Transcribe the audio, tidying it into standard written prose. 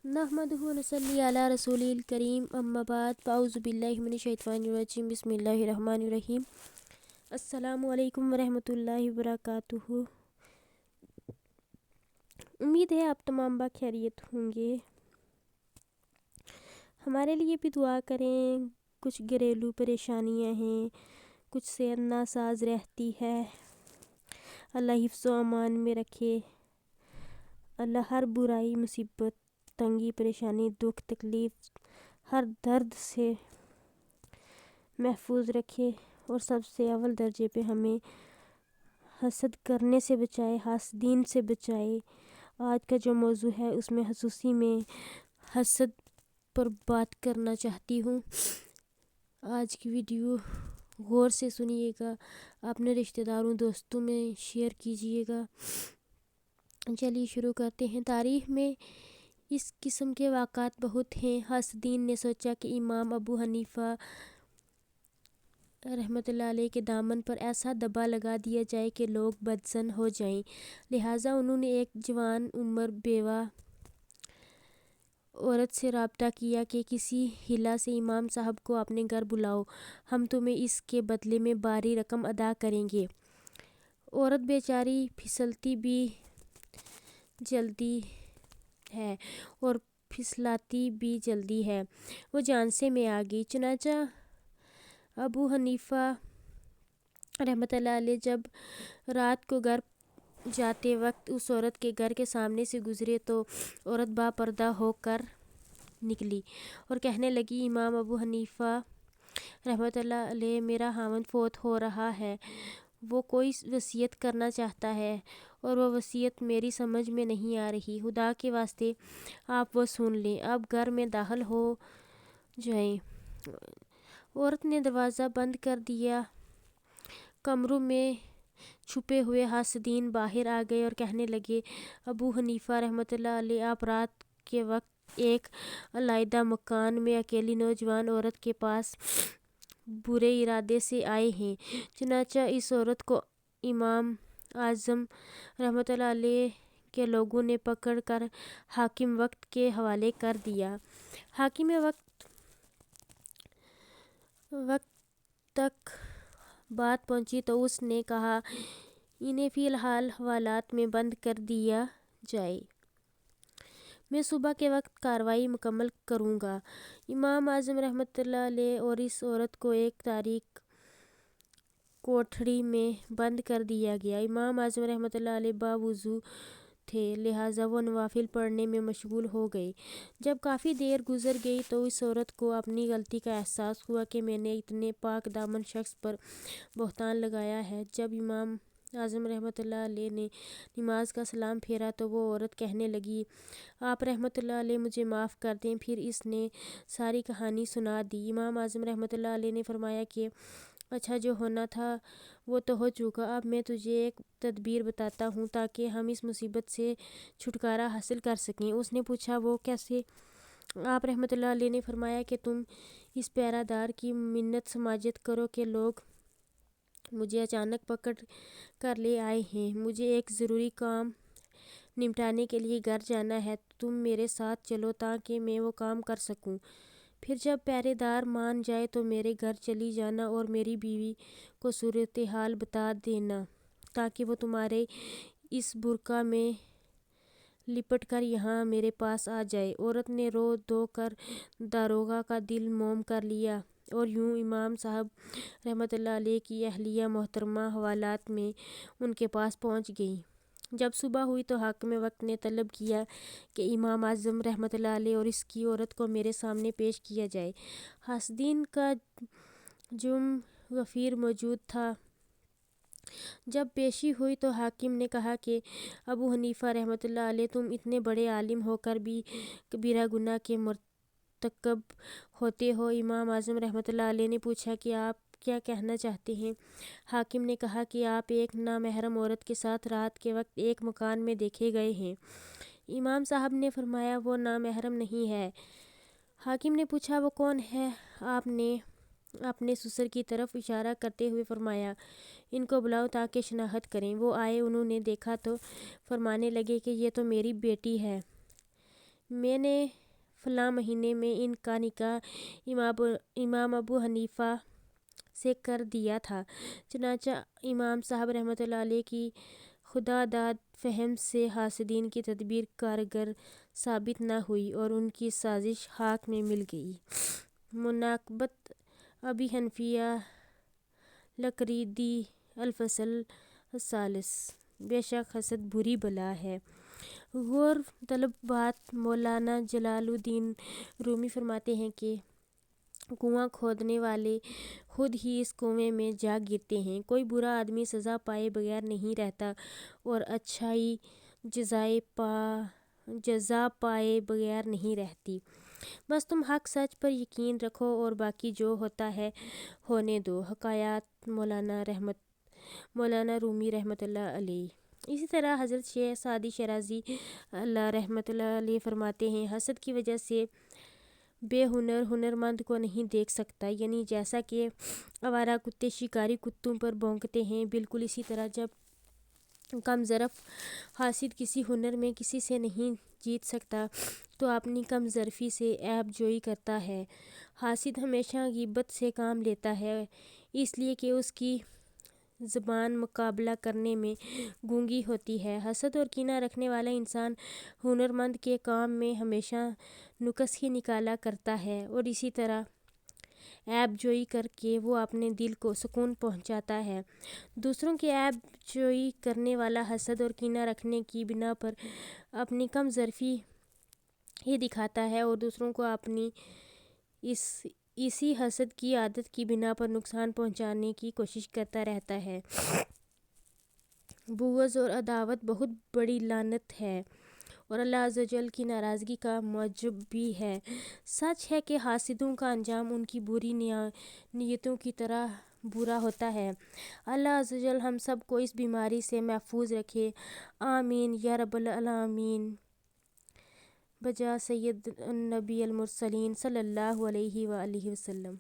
نحمدہ ونصلی علی رسول الکریم اما بعد فاعوذ باللہ من الشیطان الرجیم بسم اللہ الرحمن الرحیم السلام علیکم ورحمۃ اللہ وبرکاتہ۔ امید ہے آپ تمام خیریت ہوں گے۔ ہمارے لیے بھی دعا کریں۔ کچھ گھریلو پریشانیاں ہیں، کچھ صحت ناساز رہتی ہے، اللہ حفظ و امان میں رکھے، اللہ ہر برائی مصیبت تنگی پریشانی دکھ تکلیف ہر درد سے محفوظ رکھے، اور سب سے اول درجے پہ ہمیں حسد کرنے سے بچائے، حاسدین سے بچائے۔ آج کا جو موضوع ہے اس میں خصوصی میں حسد پر بات کرنا چاہتی ہوں۔ آج کی ویڈیو غور سے سنیے گا، اپنے رشتہ داروں دوستوں میں شیئر کیجیے گا۔ چلیے شروع کرتے ہیں۔ تاریخ میں اس قسم کے واقعات بہت ہیں۔ حاسدین نے سوچا کہ امام ابو حنیفہ رحمۃ اللہ علیہ کے دامن پر ایسا دبا لگا دیا جائے کہ لوگ بدظن ہو جائیں، لہٰذا انہوں نے ایک جوان عمر بیوہ عورت سے رابطہ کیا کہ کسی ہیلہ سے امام صاحب کو اپنے گھر بلاؤ، ہم تمہیں اس کے بدلے میں بھاری رقم ادا کریں گے۔ عورت بیچاری پھسلتی بھی جلدی ہے اور پھسلاتی بھی جلدی ہے، وہ جان سے میں آ گئی۔ چنانچہ ابو حنیفہ رحمۃ اللہ علیہ جب رات کو گھر جاتے وقت اس عورت کے گھر کے سامنے سے گزرے تو عورت باپردہ ہو کر نکلی اور کہنے لگی، امام ابو حنیفہ رحمۃ اللہ علیہ، میرا خاوند فوت ہو رہا ہے، وہ کوئی وصیت کرنا چاہتا ہے اور وہ وصیت میری سمجھ میں نہیں آ رہی، خدا کے واسطے آپ وہ سن لیں، اب گھر میں داخل ہو جائیں۔ عورت نے دروازہ بند کر دیا۔ کمروں میں چھپے ہوئے حاسدین باہر آ گئے اور کہنے لگے، ابو حنیفہ رحمۃ اللہ علیہ، آپ رات کے وقت ایک علیحدہ مکان میں اکیلی نوجوان عورت کے پاس برے ارادے سے آئے ہیں۔ چنانچہ اس عورت کو امام اعظم رحمۃ اللہ علیہ کے لوگوں نے پکڑ کر حاکم وقت کے حوالے کر دیا۔ حاکم وقت تک بات پہنچی تو اس نے کہا، انہیں فی الحال حوالات میں بند کر دیا جائے، میں صبح کے وقت کارروائی مکمل کروں گا۔ امام اعظم رحمۃ اللہ علیہ اور اس عورت کو ایک تاریک کوٹھری میں بند کر دیا گیا۔ امام اعظم رحمۃ اللہ علیہ باوضو تھے، لہٰذا وہ نوافل پڑھنے میں مشغول ہو گئے۔ جب کافی دیر گزر گئی تو اس عورت کو اپنی غلطی کا احساس ہوا کہ میں نے اتنے پاک دامن شخص پر بہتان لگایا ہے۔ جب امام اعظم رحمۃ اللہ علیہ نے نماز کا سلام پھیرا تو وہ عورت کہنے لگی، آپ رحمۃ اللہ علیہ مجھے معاف کر دیں۔ پھر اس نے ساری کہانی سنا دی۔ امام اعظم رحمۃ اللہ علیہ نے فرمایا کہ اچھا، جو ہونا تھا وہ تو ہو چکا، اب میں تجھے ایک تدبیر بتاتا ہوں تاکہ ہم اس مصیبت سے چھٹکارا حاصل کر سکیں۔ اس نے پوچھا، وہ کیسے؟ آپ رحمۃ اللہ علیہ نے فرمایا کہ تم اس پہرہ دار کی منت سماجت کرو کہ لوگ مجھے اچانک پکڑ کر لے آئے ہیں، مجھے ایک ضروری کام نمٹانے کے لیے گھر جانا ہے، تم میرے ساتھ چلو تاکہ میں وہ کام کر سکوں۔ پھر جب پہرے دار مان جائے تو میرے گھر چلی جانا اور میری بیوی کو صورتحال بتا دینا تاکہ وہ تمہارے اس برقع میں لپٹ کر یہاں میرے پاس آ جائے۔ عورت نے رو دھو کر داروغہ کا دل موم کر لیا اور یوں امام صاحب رحمۃ اللہ علیہ کی اہلیہ محترمہ حوالات میں ان کے پاس پہنچ گئیں۔ جب صبح ہوئی تو حاکم وقت نے طلب کیا کہ امام اعظم رحمۃ اللہ علیہ اور اس کی عورت کو میرے سامنے پیش کیا جائے۔ حاسدین کا جم غفیر موجود تھا۔ جب پیشی ہوئی تو حاکم نے کہا کہ ابو حنیفہ رحمۃ اللہ علیہ، تم اتنے بڑے عالم ہو کر بھی کبیرہ گناہ کے مرتکب ہوتے ہو۔ امام اعظم رحمۃ اللہ علیہ نے پوچھا کہ آپ کیا کہنا چاہتے ہیں؟ حاکم نے کہا کہ آپ ایک نامحرم عورت کے ساتھ رات کے وقت ایک مکان میں دیکھے گئے ہیں۔ امام صاحب نے فرمایا، وہ نامحرم نہیں ہے۔ حاکم نے پوچھا، وہ کون ہے؟ آپ نے اپنے سسر کی طرف اشارہ کرتے ہوئے فرمایا، ان کو بلاؤ تاکہ شناخت کریں۔ وہ آئے، انہوں نے دیکھا تو فرمانے لگے کہ یہ تو میری بیٹی ہے، میں نے فلاں مہینے میں ان کا نکاح امام ابو حنیفہ سے کر دیا تھا۔ چنانچہ امام صاحب رحمۃ اللہ علیہ کی خدا داد فہم سے حاسدین کی تدبیر کارگر ثابت نہ ہوئی اور ان کی سازش خاک میں مل گئی۔ مناقبت ابی حنفیہ لکریدی الفصل الثالث۔ بے شک حسد بری بلا ہے۔ غور طلب بات مولانا جلال الدین رومی فرماتے ہیں کہ کنواں کھودنے والے خود ہی اس کنویں میں جا گرتے ہیں۔ کوئی برا آدمی سزا پائے بغیر نہیں رہتا اور اچھائی جزا پائے بغیر نہیں رہتی۔ بس تم حق سچ پر یقین رکھو اور باقی جو ہوتا ہے ہونے دو۔ حکایات مولانا رومی رحمۃ اللہ علیہ۔ اسی طرح حضرت شیخ سعدی شیرازی اللہ رحمۃ اللہ علیہ فرماتے ہیں، حسد کی وجہ سے بے ہنرمند کو نہیں دیکھ سکتا، یعنی جیسا کہ آوارہ کتے شکاری کتوں پر بھونکتے ہیں، بالکل اسی طرح جب کم ظرف حاسد کسی ہنر میں کسی سے نہیں جیت سکتا تو اپنی کم ظرفی سے عیب جوئی کرتا ہے۔ حاسد ہمیشہ غیبت سے کام لیتا ہے، اس لیے کہ اس کی زبان مقابلہ کرنے میں گونگی ہوتی ہے۔ حسد اور کینہ رکھنے والا انسان ہنرمند کے کام میں ہمیشہ نقص ہی نکالا کرتا ہے اور اسی طرح عیب جوئی کر کے وہ اپنے دل کو سکون پہنچاتا ہے۔ دوسروں کی عیب جوئی کرنے والا حسد اور کینہ رکھنے کی بنا پر اپنی کم ظرفی ہی دکھاتا ہے اور دوسروں کو اپنی اسی حسد کی عادت کی بنا پر نقصان پہنچانے کی کوشش کرتا رہتا ہے۔ بغض اور عداوت بہت بڑی لعنت ہے اور اللہ عز و جل کی ناراضگی کا موجب بھی ہے۔ سچ ہے کہ حاسدوں کا انجام ان کی بری نیتوں کی طرح برا ہوتا ہے۔ اللہ عز و جل ہم سب کو اس بیماری سے محفوظ رکھے، آمین یا رب العالمین۔ بجا سید النبی المرسلین صلی اللہ علیہ وآلہ وسلم۔